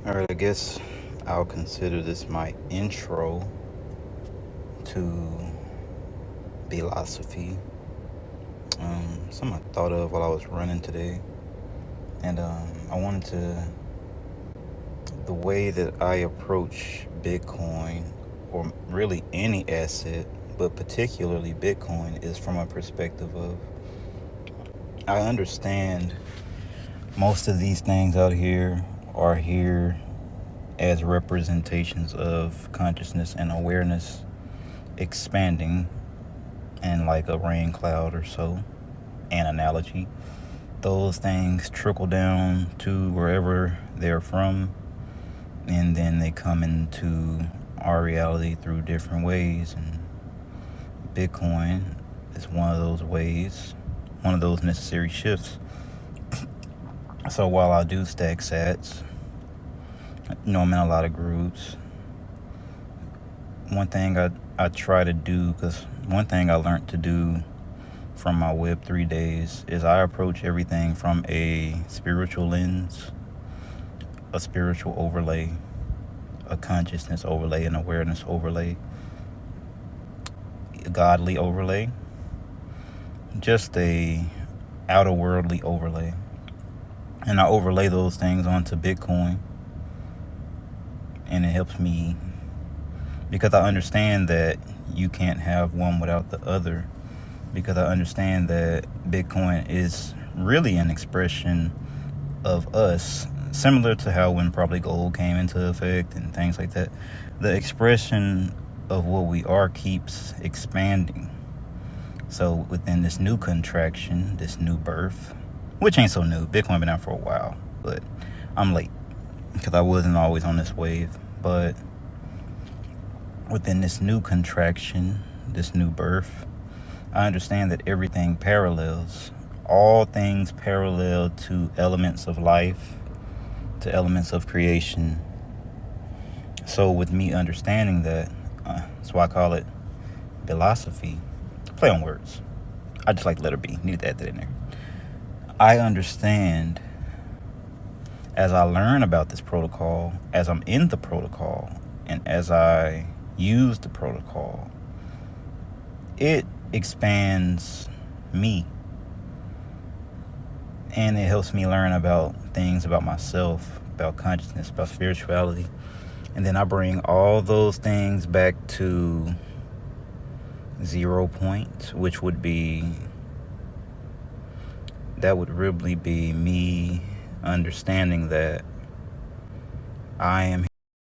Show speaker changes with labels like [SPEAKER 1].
[SPEAKER 1] Alright, I guess I'll consider this my intro to philosophy. Something I thought of while I was running today. And I wanted to, the way that I approach Bitcoin, or really any asset, but particularly Bitcoin, is from a perspective of I understand most of these things out here are here as representations of consciousness and awareness expanding in like a rain cloud or so, an analogy. Those things trickle down to wherever they're from, and then they come into our reality through different ways. And Bitcoin is one of those ways, one of those necessary shifts. So while I do stack sats, I'm in a lot of groups. One thing I try to do, because one thing I learned to do from my Web3 days is I approach everything from a spiritual lens, a spiritual overlay, a consciousness overlay, an awareness overlay, a godly overlay, just a outer worldly overlay. And I overlay those things onto Bitcoin, and it helps me because I understand that you can't have one without the other, because I understand that Bitcoin is really an expression of us, similar to how when probably gold came into effect and things like that. The expression of what we are keeps expanding. So within this new contraction, this new birth, which ain't so new, Bitcoin been out for a while, but I'm late because I wasn't always on this wave. But within this new contraction, this new birth, I understand that everything parallels. All things parallel to elements of life, to elements of creation. So with me understanding that, that's why I call it philosophy. Play on words. I just like letter B. Need to add that in there. I understand as I learn about this protocol, as I'm in the protocol, and as I use the protocol, it expands me. And it helps me learn about things about myself, about consciousness, about spirituality. And then I bring all those things back to 0 point, which would be, that would really be me understanding that I am